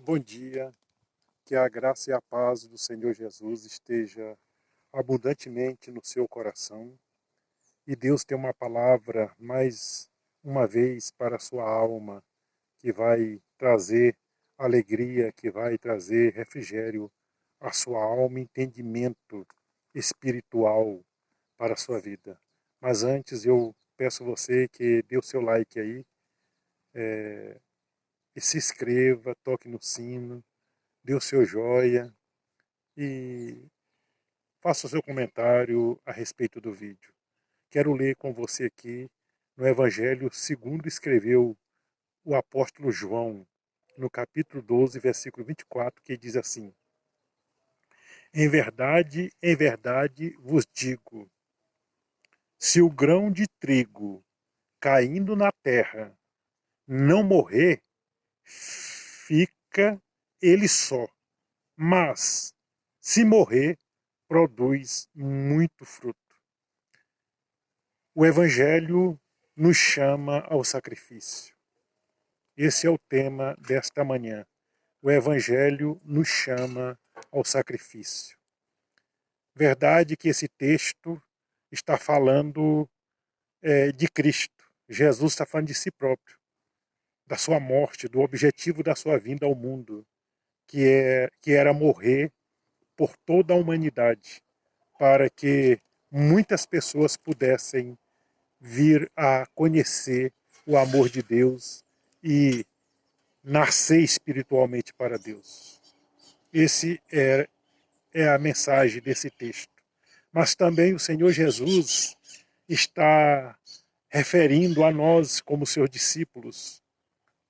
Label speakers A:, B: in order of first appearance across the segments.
A: Bom dia, que a graça e a paz do Senhor Jesus esteja abundantemente no seu coração. E Deus tem uma palavra, mais uma vez, para a sua alma, que vai trazer alegria, que vai trazer refrigério à sua alma, entendimento espiritual para a sua vida. Mas antes eu peço a você que dê o seu like aí, e se inscreva, toque no sino, dê o seu joia e faça o seu comentário a respeito do vídeo. Quero ler com você aqui no Evangelho segundo escreveu o apóstolo João, no capítulo 12, versículo 24, que diz assim: em verdade vos digo, se o grão de trigo caindo na terra não morrer, fica ele só, mas se morrer, produz muito fruto. O Evangelho nos chama ao sacrifício. Esse é o tema desta manhã. O Evangelho nos chama ao sacrifício. Verdade que esse texto está falando de Cristo. Jesus está falando de si próprio, da sua morte, do objetivo da sua vinda ao mundo, que era morrer por toda a humanidade, para que muitas pessoas pudessem vir a conhecer o amor de Deus e nascer espiritualmente para Deus. Esse é a mensagem desse texto. Mas também o Senhor Jesus está referindo a nós como seus discípulos,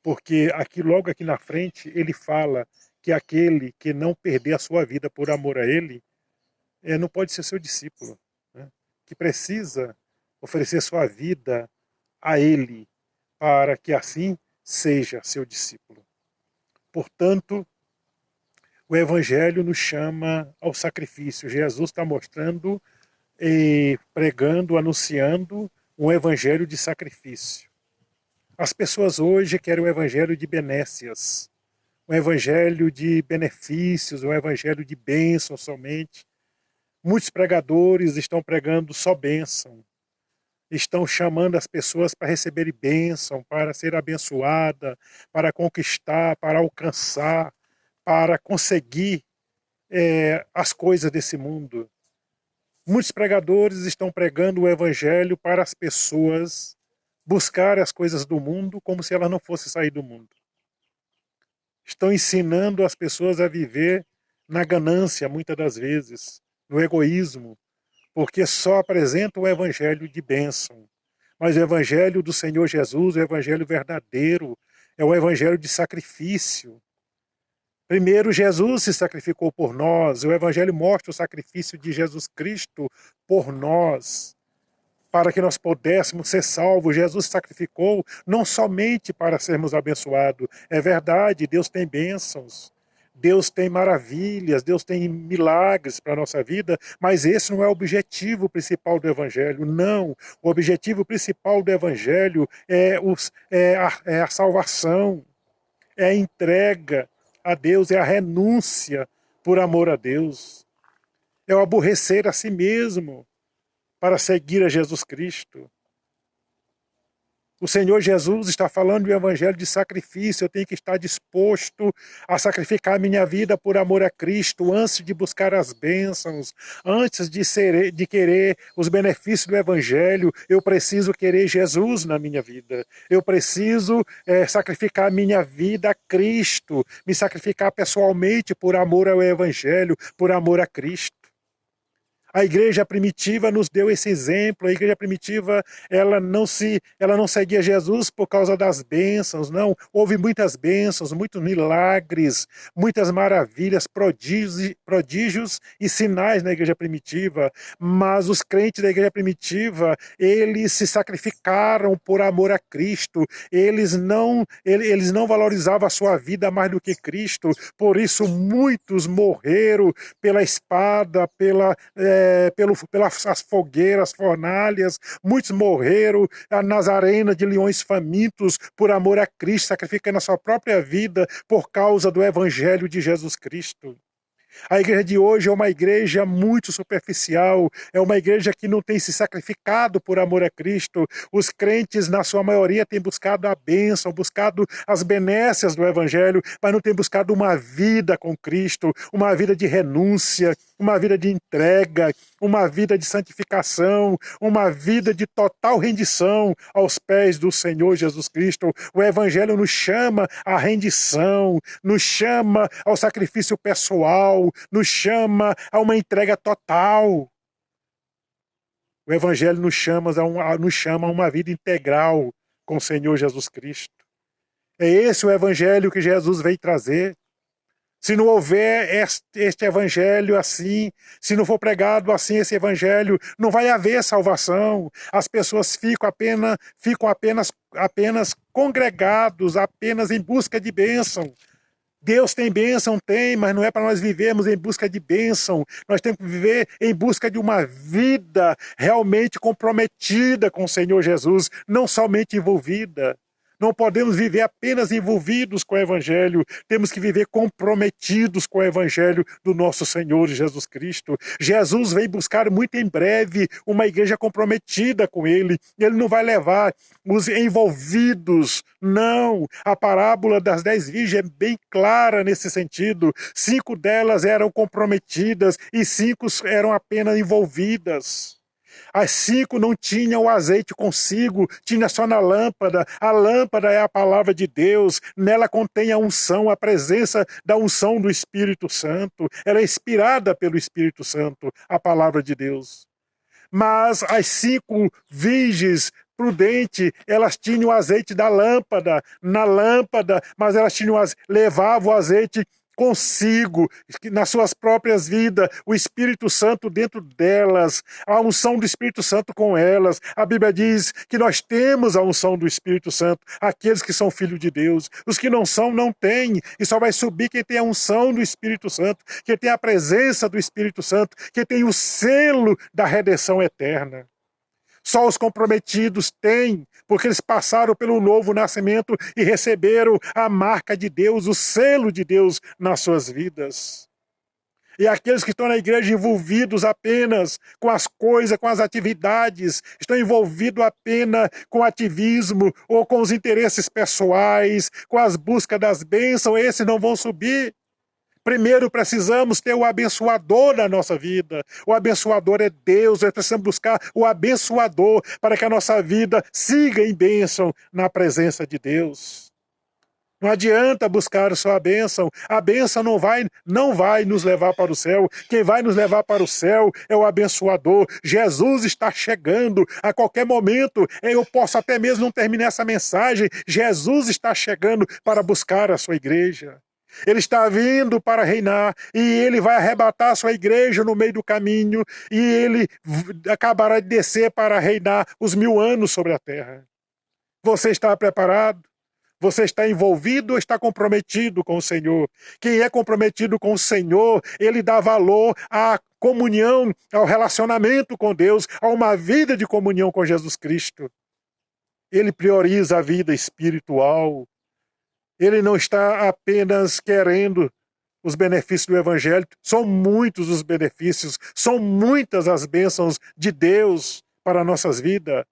A: porque logo aqui na frente ele fala que aquele que não perder a sua vida por amor a ele, não pode ser seu discípulo, né? Que precisa oferecer sua vida a ele, para que assim seja seu discípulo. Portanto, o Evangelho nos chama ao sacrifício. Jesus está mostrando e pregando, anunciando um Evangelho de sacrifício. As pessoas hoje querem o Evangelho de benécias, um Evangelho de benefícios, um Evangelho de bênção somente. Muitos pregadores estão pregando só bênção. Estão chamando as pessoas para receberem bênção, para ser abençoada, para conquistar, para alcançar, para conseguir as coisas desse mundo. Muitos pregadores estão pregando o Evangelho para as pessoas buscar as coisas do mundo como se elas não fossem sair do mundo. Estão ensinando as pessoas a viver na ganância, muitas das vezes, no egoísmo, porque só apresenta o Evangelho de bênção. Mas o Evangelho do Senhor Jesus, o Evangelho verdadeiro, é o Evangelho de sacrifício. Primeiro, Jesus se sacrificou por nós. O Evangelho mostra o sacrifício de Jesus Cristo por nós, para que nós pudéssemos ser salvos. Jesus se sacrificou não somente para sermos abençoados. É verdade, Deus tem bênçãos, Deus tem maravilhas, Deus tem milagres para a nossa vida, mas esse não é o objetivo principal do Evangelho, não. O objetivo principal do Evangelho é a salvação, é a entrega a Deus, é a renúncia por amor a Deus, é o aborrecer a si mesmo para seguir a Jesus Cristo. O Senhor Jesus está falando do Evangelho de sacrifício. Eu tenho que estar disposto a sacrificar a minha vida por amor a Cristo, antes de buscar as bênçãos, antes de querer os benefícios do Evangelho. Eu preciso querer Jesus na minha vida. Eu preciso sacrificar a minha vida a Cristo, me sacrificar pessoalmente por amor ao Evangelho, por amor a Cristo. A igreja primitiva nos deu esse exemplo. A igreja primitiva, ela não seguia Jesus por causa das bênçãos, não. Houve muitas bênçãos, muitos milagres, muitas maravilhas, prodígios e sinais na igreja primitiva. Mas os crentes da igreja primitiva, eles se sacrificaram por amor a Cristo. Eles não valorizavam a sua vida mais do que Cristo. Por isso muitos morreram pela espada, pelas as fogueiras, fornalhas, muitos morreram nas arenas de leões famintos por amor a Cristo, sacrificando a sua própria vida por causa do Evangelho de Jesus Cristo. A igreja de hoje é uma igreja muito superficial, é uma igreja que não tem se sacrificado por amor a Cristo. Os crentes, na sua maioria, têm buscado a bênção, buscado as benécias do Evangelho, mas não têm buscado uma vida com Cristo, uma vida de renúncia, uma vida de entrega, uma vida de santificação, uma vida de total rendição aos pés do Senhor Jesus Cristo. O Evangelho nos chama à rendição, nos chama ao sacrifício pessoal, nos chama a uma entrega total. O Evangelho nos chama a uma vida integral com o Senhor Jesus Cristo. É esse o Evangelho que Jesus veio trazer. Se não houver este Evangelho assim, se não for pregado assim esse Evangelho, não vai haver salvação. As pessoas ficam apenas congregados, apenas em busca de bênção. Deus tem bênção? Tem, mas não é para nós vivermos em busca de bênção. Nós temos que viver em busca de uma vida realmente comprometida com o Senhor Jesus, não somente envolvida. Não podemos viver apenas envolvidos com o Evangelho, temos que viver comprometidos com o Evangelho do nosso Senhor Jesus Cristo. Jesus vem buscar muito em breve uma igreja comprometida com Ele. Ele não vai levar os envolvidos, não. A parábola das 10 virgens é bem clara nesse sentido. 5 delas eram comprometidas e 5 eram apenas envolvidas. As 5 não tinham o azeite consigo, tinha só na lâmpada. A lâmpada é a palavra de Deus, nela contém a unção, a presença da unção do Espírito Santo. Ela é inspirada pelo Espírito Santo, a palavra de Deus. Mas as 5 virgens prudentes, elas tinham o azeite da lâmpada, na lâmpada, mas elas levavam o azeite consigo, nas suas próprias vidas, o Espírito Santo dentro delas, a unção do Espírito Santo com elas. A Bíblia diz que nós temos a unção do Espírito Santo, aqueles que são filhos de Deus. Os que não são, não têm, e só vai subir quem tem a unção do Espírito Santo, quem tem a presença do Espírito Santo, quem tem o selo da redenção eterna. Só os comprometidos têm, porque eles passaram pelo novo nascimento e receberam a marca de Deus, o selo de Deus nas suas vidas. E aqueles que estão na igreja envolvidos apenas com as coisas, com as atividades, estão envolvidos apenas com o ativismo ou com os interesses pessoais, com as buscas das bênçãos, esses não vão subir. Primeiro precisamos ter o abençoador na nossa vida. O abençoador é Deus. Nós precisamos buscar o abençoador para que a nossa vida siga em bênção na presença de Deus. Não adianta buscar só a bênção. A bênção não vai nos levar para o céu. Quem vai nos levar para o céu é o abençoador. Jesus está chegando a qualquer momento. Eu posso até mesmo não terminar essa mensagem. Jesus está chegando para buscar a sua igreja. Ele está vindo para reinar e ele vai arrebatar a sua igreja no meio do caminho e ele acabará de descer para reinar os 1000 anos sobre a terra. Você está preparado? Você está envolvido ou está comprometido com o Senhor? Quem é comprometido com o Senhor, ele dá valor à comunhão, ao relacionamento com Deus, a uma vida de comunhão com Jesus Cristo. Ele prioriza a vida espiritual. Ele não está apenas querendo os benefícios do Evangelho. São muitos os benefícios, são muitas as bênçãos de Deus para nossas vidas.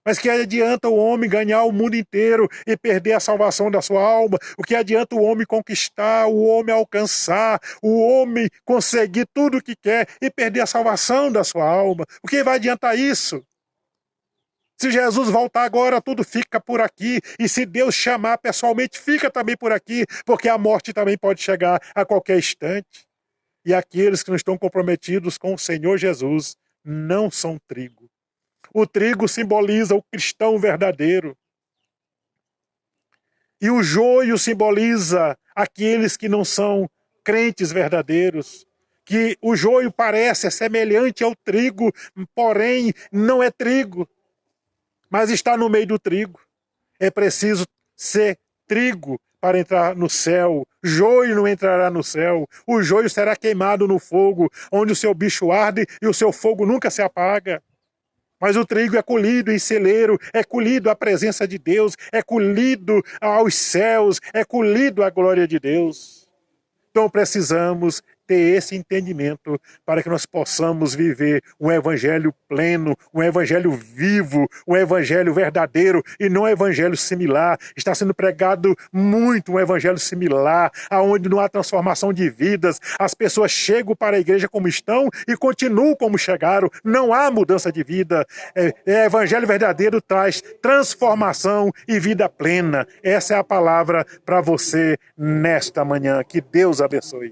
A: Mas que adianta o homem ganhar o mundo inteiro e perder a salvação da sua alma? O que adianta o homem conquistar, o homem alcançar, o homem conseguir tudo o que quer e perder a salvação da sua alma? O que vai adiantar isso? Se Jesus voltar agora, tudo fica por aqui. E se Deus chamar pessoalmente, fica também por aqui, porque a morte também pode chegar a qualquer instante. E aqueles que não estão comprometidos com o Senhor Jesus não são trigo. O trigo simboliza o cristão verdadeiro. E o joio simboliza aqueles que não são crentes verdadeiros. Que o joio parece semelhante ao trigo, porém não é trigo. Mas está no meio do trigo. É preciso ser trigo para entrar no céu. Joio não entrará no céu. O joio será queimado no fogo, onde o seu bicho arde e o seu fogo nunca se apaga. Mas o trigo é colhido em celeiro, é colhido à presença de Deus, é colhido aos céus, é colhido à glória de Deus. Então precisamos ter esse entendimento para que nós possamos viver um evangelho pleno, um evangelho vivo, um evangelho verdadeiro e não um evangelho similar. Está sendo pregado muito um evangelho similar, aonde não há transformação de vidas. As pessoas chegam para a igreja como estão e continuam como chegaram. Não há mudança de vida. Evangelho verdadeiro traz transformação e vida plena. Essa é a palavra para você nesta manhã. Que Deus abençoe.